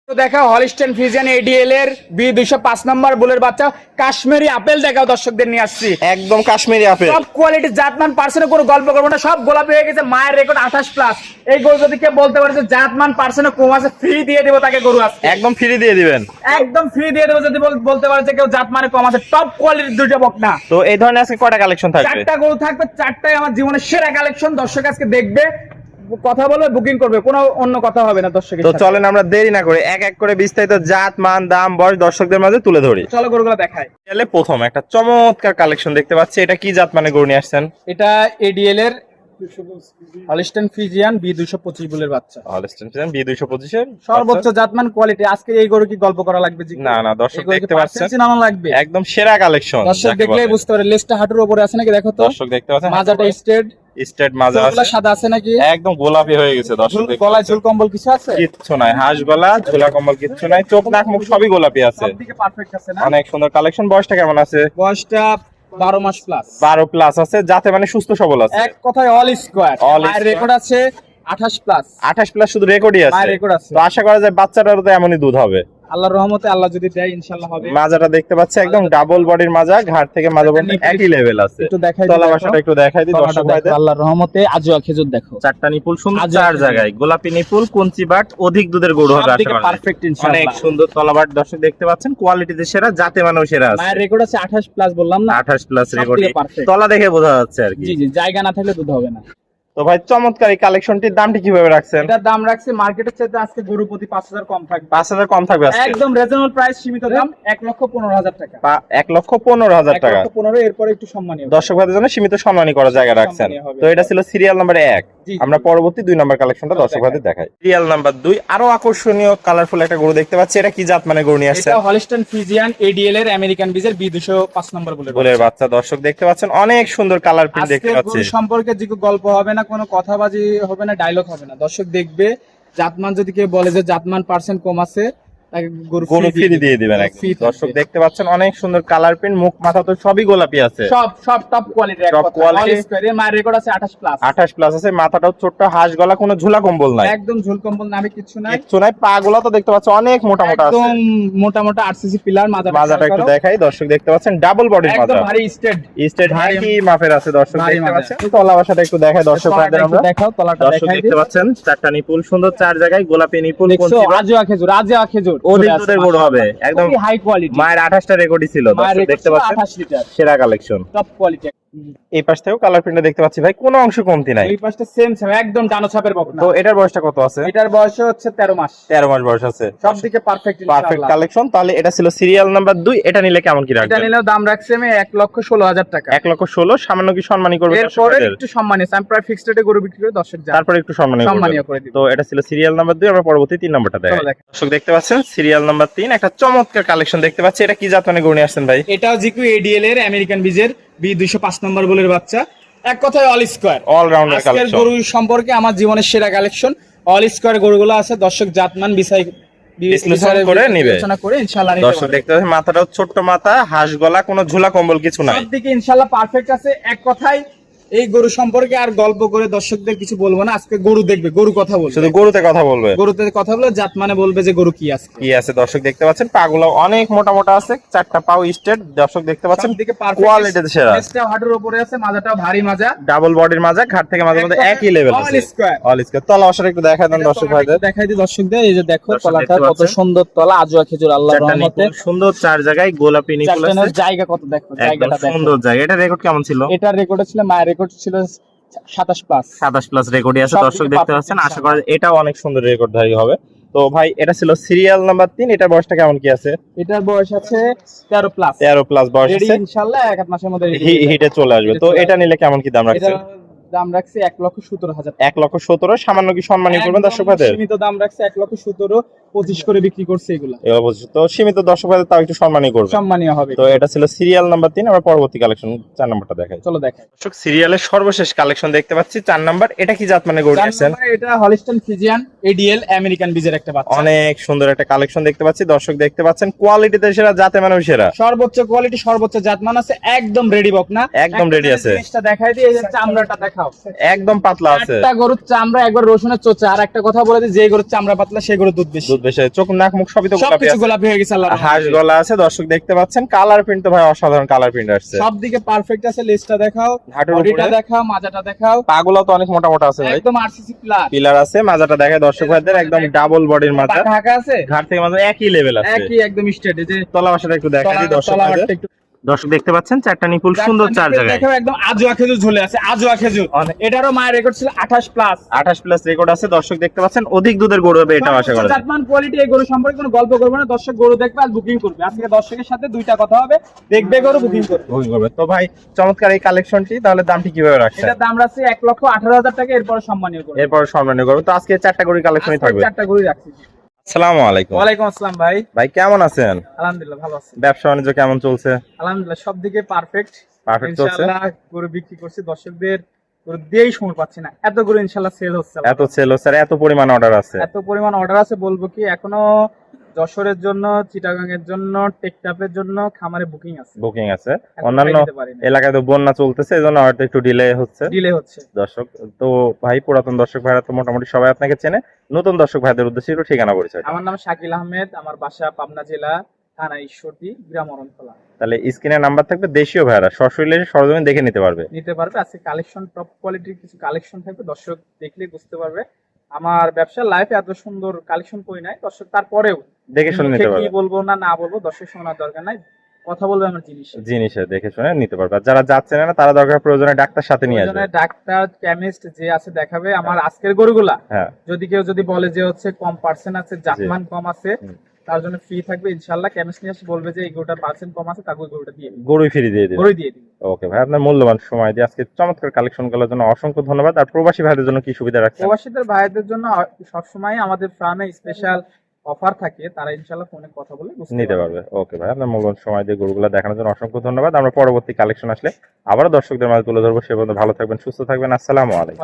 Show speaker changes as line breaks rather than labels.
দেখাও Holstein Friesian ADL এর বি205 নম্বর বুলের বাচ্চা কাশ্মীরি আপেল দেখাও দর্শকদের নিয়ে আসছি।
একদম কাশ্মীরি আপেল,
সব কোয়ালিটি জাতমান পার্সেন্ট কোনো গল্প করবো না, সব গোলাপি হয়ে গেছে। মায়ের রেকর্ড 28 প্লাস। এই গরু যদি কেউ বলতে পারে যে জাতমান পার্সেন্ট কম আছে, ফ্রি দিয়ে দেবো তাকে গরু আছে,
একদম ফ্রি দিয়ে দিবেন,
একদম ফ্রি দিয়ে দেবো। যদি বলতে পারে যে কেউ জাতমানে কম আছে, টপ কোয়ালিটির দুইটা বকনা।
তো এই ধরনের আজকে কয়টা কালেকশন থাকবে?
4টা গরু থাকবে, 4টাই আমার জীবনের সেরা কালেকশন। দর্শক আজকে দেখবে, কথা বলবে, বুকিং করবে, কোনো অন্য কথা হবে না দর্শকের
তো
সাথে।
চলেন আমরা দেরি না করে এক এক করে বিস্তারিত জাত মান দাম বয়স দর্শকদের মাঝে তুলে ধরি।
চলো গরুগুলো দেখাই।
তাহলে প্রথম একটা চমৎকার কালেকশন দেখতে পাচ্ছি, এটা কি জাত মানে গরু নিয়ে আসছেন?
এটা এডিএল এর হলিস্টেন ফ্রিজিয়ান বি225 বুলের বাচ্চা।
হলিস্টেন ফ্রিজিয়ান বি225 এর
সর্বোচ্চ জাতমান কোয়ালিটি। আজকে এই গরু কি গল্প করা লাগবে?
না না, দর্শক দেখতে পাচ্ছেন
জানানো লাগবে,
একদম সেরা কালেকশন।
দর্শক দেখলেই বুঝতে পারে। লেজটা হাঁটুর উপরে আছে নাকি দেখো তো।
দর্শক দেখতে পাচ্ছেন
মাজাটা
স্ট্রেট মাজা আছে,
সাদা আছে নাকি?
একদম গোলাপি হয়ে গেছে দর্শক।
গলায় ঝুল কম্বল কিছু আছে?
কিচ্ছু নাই, হাঁস গলা ঝোলা কম্বল কিচ্ছু নাই, চোখ নাক মুখ সবই গোলাপি আছে,
সবদিকে পারফেক্ট আছে না?
অনেক সুন্দর কালেকশন। বয়সটা কেমন আছে?
বয়সটা 12 মাস প্লাস।
12 প্লাস আছে, যাতে মানে সুস্থ সবল আছে,
এক কথায় অল স্কয়ার।
All
আর
square।
রেকর্ড আছে 28 প্লাস।
28 প্লাস শুধু রেকর্ডই আছে,
আর রেকর্ড আছে।
তো আশা করা যায় বাচ্চাটারও তো এমনই দুধ হবে
আল্লাহর রহমতে, আল্লাহ যদি দেয় ইনশাআল্লাহ হবে।
মাজাটা দেখতে পাচ্ছি একদম ডাবল বডির মাজা, ঘাট থেকে মাজা পর্যন্ত একই লেভেল আছে।
একটু দেখাই
তলা বাসাটা একটু দেখাই দিই দর্শক ভাইদের।
আল্লাহর রহমতে আজোয়া খেজুর দেখো,
4টা নিপুল সুন্দর,
আজোয়া
4
খেজুর।
জায়গায় গোলাপি নিপুল, কঞ্চি বাট, অধিক দুধের গরু হবে আশা করা যায়।
পারফেক্ট
অনেক
ইনশাআল্লাহ।
সুন্দর তলা বাট দর্শক দেখতে পাচ্ছেন, কোয়ালিটিতে সেরা, জাতে মানেও সেরা আছে।
মায়ের রেকর্ড আছে 28 প্লাস, বললাম না?
28 প্লাস
সব
রেকর্ড,
থেকে perfect।
তলা দেখে বোঝা যাচ্ছে আর কি।
জি জি, জায়গা না থাকলে দুধ হবে না।
তো ভাই চমৎকার এই কালেকশনটির দামটি কিভাবে রাখছেন?
এটার দাম রাখছে মার্কেটের চাইতে আজকে গরু প্রতি 5000 কম থাকবে।
5000 কম থাকবে আজকে,
একদম রিজনেবল প্রাইস, সীমিত দাম 1,15,000 টাকা।
1,15,000 টাকা।
1,15,000 এরপরে একটু সম্মানীয়।
দর্শক ভাইদের জন্য সীমিত সম্মানী করা জায়গা রাখছেন।
সম্মানীয় হবে।
তো এটা ছিল সিরিয়াল নাম্বার 1।
জি, জি।
আমরা পরবর্তী 2 নাম্বার কালেকশনটা দর্শক ভাইদের দেখাই। সিরিয়াল নাম্বার 2 আরো আকর্ষণীয় কালারফুল একটা গরু দেখতে পাচ্ছি, এটা কি জাত মানে গরু নিয়ে আসছেন?
এটা হলিস্টেন ফ্রিজিয়ান এডিএল এর আমেরিকান বীজের বি205 নম্বর
বুলের বাচ্চা। দর্শক দেখতে পাচ্ছেন অনেক সুন্দর কালার প্রিন্ট দেখতে
আজকে
পাচ্ছি।
গরু সম্পর্কে যে গল্প হবে না, কোনো কথাবাজি হবে না, ডায়লগ হবে না। দর্শক দেখবে, জাতমান যদি কেউ বলে যে জাতমান পার্সেন্ট কম আছে, তাকে গরু
ফ্রি দিয়ে দিবেন একদম।
Free থাকবে।
দর্শক দেখতে পাচ্ছেন অনেক সুন্দর কালার প্রিন্ট, মুখ মাথা তো সবই গোলাপি আছে,
সব টপ কোয়ালিটি।
Top quality।
এর মায়ের রেকর্ড আছে 28 প্লাস।
28 প্লাস আছে, মাথাটাও ছোট্ট, হাঁস গলা, কোনো ঝুলা কম্বল নাই,
একদম ঝুল কম্বল নামে কিছু নাই।
কিচ্ছু নাই। পা গুলা তো দেখতে পাচ্ছেন অনেক মোটা মোটা আছে,
একদম মোটা মোটা আরসিসি পিলার।
মাজাটা একটু দেখাই দর্শক দেখতে পাচ্ছেন ডাবল বডির মাজা,
একদম ভারী স্টেট।
স্টেট একই মাপের আছে দর্শক
ভারী
দেখতে
মাজা।
পাচ্ছেন। তলা বাসাটা একটু দেখাই দর্শক ভাইদের আমরা।
দেখাও তলাটা,
দর্শক
দেখাই
দেখতে পাচ্ছেন 4টা নিপুল সুন্দর, 4 জায়গায় গোলাপি নিপুল,
দেখছো
কঞ্চি বাট,
আজোয়া খেজুর, আজোয়া খেজুর।
অধিক দুধের গরু হবে, একদম
হাই কোয়ালিটি।
মায়ের 28টা রেকর্ডই ছিল দর্শক দেখতে পাচ্ছেন,
28 লিটার
সেরা কালেকশন।
Top quality.
এই পাশ থেকেও কালার প্রিন্ট দেখতে পাচ্ছি ভাই, কোনো অংশ কমতি নাই।
এই পাশটা সেম একদম ডানো ছাপের বকনা।
তো এটার বয়সটা কত আছে?
এটার বয়স হচ্ছে 13 মাস।
13 মাস বয়স আছে,
সবদিকে পারফেক্ট
পারফেক্ট কালেকশন। তাহলে এটা ছিল সিরিয়াল নাম্বার 2। এটা নিলে কেমন কি
এটা
রাখবেন?
নিলেও দাম রাখছি আমি 1,16,000 টাকা।
1,16,000। সামান্য কি সম্মানী করবে
এরপরে একটু সম্মানী আছে, আমি প্রায় ফিক্সড রেটে গরু বিক্রি করে দর্শক যায়,
তারপরে একটু
সম্মানীয় করে দিব।
তো এটা ছিল সিরিয়াল নাম্বার 2। আমরা পরবর্তী 3 নাম্বারটা দেখাই।
চলো দেখাই।
দর্শক দেখতে পাচ্ছেন সিরিয়াল নাম্বার 3 একটা চমৎকার কালেকশন দেখতে পাচ্ছি, এটা কি জাত মানে গরু নিয়ে আসছেন ভাই?
এটাও জিকু এডিএল এর আমেরিকান বীজের বি205 নম্বর বুলের বাচ্চা। এক কথায় অল স্কয়ার,
অল রাউন্ডার
আজকের
কালেকশন।
গরু সম্পর্কে আমার জীবনের সেরা কালেকশন। অল স্কয়ার গরুগুলো আছে, দর্শক জাতমান
বিশ্লেষণ করে নিবে,
বিবেচনা করে ইনশাআল্লাহ নিতে
দর্শক
পারবে।
দেখতে পাচ্ছেন মাথাটাও ছোট্ট মাথা, হাঁস গলা, কোনো ঝুলা কম্বল কিছু নাই।
সবদিকে ইনশাআল্লাহ পারফেক্ট আছে। এক কথায় এই গরু সম্পর্কে আর গল্প করে দর্শকদের কিছু বলবো না, আজকে গরু দেখবে, গরু কথা বলবে,
শুধু গরুতে কথা বলবে,
গরুতে কথা বলে জাত মানে বলবে যে গরু কি আছে।
কি আছে দর্শক দেখতে পাচ্ছেন, পাগুলো অনেক মোটা মোটা আছে, 4টা পাও স্ট্রেট দর্শক দেখতে পাচ্ছেন,
সবদিকে পারফেক্ট
কোয়ালিটিতে সেরা।
লেজটাও হাঁটুর উপরে আছে, মাজাটাও ভারী মাজা,
ডাবল বডির মাজা, ঘাট থেকে মাঝে মধ্যে একই লেভেল
অল
আছে,
স্কয়ার।
All square. তলা বাসাটা একটু দেখায় দেন দর্শক ভাইদের।
দেখাই দিই দর্শকদের, এই যে দেখো
দর্শক
তলাটা
দেখতে
কত
পাচ্ছেন।
সুন্দর তলা, আজোয়া খেজুর আল্লাহর
4টা
রহমতে।
নিপুল সুন্দর, 4 জায়গায় গোলাপি নিপুল আছে,
চারটানের জায়গা কত দেখো,
একদম
জায়গাটা দেখো।
সুন্দর জায়গা। এটা রেকর্ড কেমন ছিল?
এটার রেকর্ড ছিল, মায়ের রেকর্ড ছিল 27 প্লাস।
27 প্লাস রেকর্ডই আছে
সব
দর্শক
দিকে
দেখতে
perfect
পাচ্ছেন। আশা করা যায় এটাও অনেক সুন্দর রেকর্ডধারী হবে। তো ভাই এটা ছিল সিরিয়াল নাম্বার 3। এটার বয়সটা কেমন কি আছে?
এটার বয়স আছে 13 প্লাস।
13 প্লাস বয়স
রেডি
আছে,
ইনশাআল্লাহ এক আধ মাসের মধ্যে
হিটে চলে আসবে। তো এটা নিলে কেমন কি দাম রাখছেন?
এটার দাম রাখছি 1,17,000
1,17,000। সামান্য কি সম্মানী করবেন দর্শক ভাইদের?
সীমিত দাম রাখছি 1,17,000, 25 করে বিক্রি করছে এগুলা।
এবার বলছি তো সীমিত দর্শক ভাইদের তাও একটু সম্মানী করবেন,
সম্মানীয় হবে।
তো এটা ছিল সিরিয়াল নাম্বার 3। আমরা পরবর্তী কালেকশন 4 নাম্বারটা দেখাই।
চলো দেখাই।
দর্শক সিরিয়ালের সর্বশেষ কালেকশন দেখতে পাচ্ছি 4 নাম্বার। এটা কি জাত মানে গরু
চার
নিয়েছেন?
নম্বরে এটা হলিস্টেন ফ্রিজিয়ান এডিএল আমেরিকান বীজের একটা বাচ্চা।
অনেক সুন্দর একটা কালেকশন দেখতে পাচ্ছি, দর্শক দেখতে পাচ্ছেন কোয়ালিটিতে সেরা, জাতে মানেও সেরা,
সর্বোচ্চ কোয়ালিটি, সর্বোচ্চ জাতমান আছে, একদম রেডি বকনা,
একদম ready আছে।
জিনিসটা দেখাই দিই, এই যে চামড়াটা দেখাও,
একদম পাতলা আছে,
একটা গরুর চামড়া একবার রসুনের চোচা। আর একটা কথা বলে দিই, যে গরুর চামড়া পাতলা সেই গরুর দুধ বেশি।
দুধ বেশি, চোখ নাক মুখ সবই তো গোলাপি
সবকিছু
আছে।
গোলাপি হয়ে গেছে আল্লাহর রহমতে।
হাঁস গলা আছে, দর্শক দেখতে পাচ্ছেন। কালার প্রিন্ট তো ভাই অসাধারণ কালার প্রিন্ট আসছে।
সব দিকে পারফেক্ট আছে। লেজটা দেখাও,
হাঁটুর
বডিটা
উপরে
দেখাও, মাজাটা দেখাও,
পাগুলো তো অনেক মোটা মোটা আছে ভাই,
একদম আরসিসি প্লাস
পিলার আছে। মাজাটা দেখে দর্শক ভাইদের, একদম ডাবল বডির মাজা,
পাকা হাঁকা আছে,
ঘাট থেকে মাজা একই লেভেল আছে,
একই একদম স্ট্রেট। এই যে
তলা বাসাটা একটু দেখাই দিই দর্শক ভাইদের।
তলাবারটা একটু
দর্শক দেখতে পাচ্ছেন চারটা নিপুল সুন্দর চার জায়গায়।
দেখাও, একদম আজোয়া খেজুর ঝুলে আছে, আজোয়া খেজুর। এটারও মায়ের রেকর্ড ছিল 28 প্লাস।
28 প্লাস রেকর্ড আছে। দর্শক দেখতে পাচ্ছেন অধিক দুধের গরু হবে এটা আশা করা যায়।
জাতমান কোয়ালিটি। এই গরু সম্পর্কে কোনো গল্প করবো না, দর্শক গরু দেখবে আর বুকিং করবে। আজকে দর্শকের সাথে দুইটা কথা হবে, দেখবে গরু, বুকিং করবে।
বুকিং করবে। তো ভাই চমৎকার এই কালেকশনটি, তাহলে দামটি কিভাবে রাখছেন?
এটার দাম রাখছি 1,18,000 টাকা, এরপর সম্মানীয় করবে।
এরপর সম্মানীয় করবে। তো আজকে চারটা গরু কালেকশনই থাকবে।
চারটা গরু রাখছি।
আসসালামু আলাইকুম।
ওয়ালাইকুম আসসালাম ভাই।
ভাই কেমন আছেন?
আলহামদুলিল্লাহ ভালো আছি।
ব্যবসা বাণিজ্য কেমন চলছে?
আলহামদুলিল্লাহ সব দিকে পারফেক্ট।
পারফেক্ট চলছে।
ইনশাআল্লাহ গরু বিক্রি করছি, দর্শকদের গরু দিয়েই সময় পাচ্ছি না, এত গরু ইনশাআল্লাহ সেল হচ্ছে।
এত সেল হচ্ছে আর এত পরিমাণ অর্ডার আছে।
এত পরিমাণ অর্ডার আছে, বলবো কি এখনো যশোরের জন্য, চিটাগাং এর জন্য, টেকটাপের জন্য খামারে বুকিং আছে,
বুকিং আছে।
এখন
অন্যান্য
পাই দিতে পারি না।
এলাকায় তো বন্যা চলতেছে, এজন্য হয়তো একটু ডিলে হচ্ছে
ডিলে হচ্ছে।
দর্শক। তো ভাই পুরাতন দর্শক ভাইরা তো মোটামুটি সবাই আপনাকে চেনে, নতুন দর্শক ভাইদের উদ্দেশ্যে একটু ঠিকানা পরিচয়।
আমার নাম শাকিল আহমেদ, আমার বাসা পাবনা জেলা, থানা ঈশ্বরদী, গ্রাম অরণখোলা।
তাহলে স্ক্রিনে নাম্বার থাকবে, দেশীয় ভাইরা সশরীরে সরজমিন দেখে নিতে পারবে।
নিতে পারবে। আজকে কালেকশন টপ কোয়ালিটির কিছু কালেকশন থাকবে, দর্শক দেখলে বুঝতে পারবে। আমার ব্যবসার লাইফে এত সুন্দর কালেকশন করি নাই দর্শক, তারপরেও
দেখে শুনে নিতে
মুখে
পারবে।
কি বলবো না না বলবো দর্শক শোনার দরকার নাই, কথা বলবে আমার জিনিস।
জিনিসে দেখে শুনে নিতে পারবে। আর যারা যাচ্ছে না তারা দরকার প্রয়োজনে ডাক্তার সাথে নিয়ে আসবে।
প্রয়োজনে ডাক্তার, কেমিস্ট যে আছে দেখাবে। আমার আজকের গরুগুলা
হ্যাঁ,
যদি কেউ যদি বলে যে হচ্ছে কম পার্সেন্ট আছে, জাতমান কম আছে,
হুম।
তার জন্য ফ্রি থাকবে ইনশাআল্লাহ। কেমিস্ট নিয়ে এসে বলবে যে এই গরুটার পার্সেন্ট কম আছে, তাকে ওই গরুটা দিয়ে দিবে,
গরুই ফ্রি দিয়ে দিবে।
গরু দিয়ে দিবে।
ওকে ভাই, আপনার মূল্যবান সময় দিয়ে আজকে চমৎকার কালেকশন গুলোর জন্য অসংখ্য ধন্যবাদ। আর প্রবাসী ভাইদের জন্য কি সুবিধা রাখছেন?
প্রবাসীদের ভাইদের জন্য সবসময় আমাদের ফার্মে স্পেশাল অফার থাকে, তারা ইনশাআল্লাহ ফোনে কথা বলে বুঝতে
নিতে পারবে। ওকে ভাই, আপনার মূল্যবান সময় দিয়ে গরুগুলো দেখানোর জন্য অসংখ্য ধন্যবাদ। আমরা পরবর্তী কালেকশন আসলে আবারও দর্শকদের মাঝে তুলে ধরবো। সে পর্যন্ত ভালো থাকবেন, সুস্থ থাকবেন। আসসালামু আলাইকুম।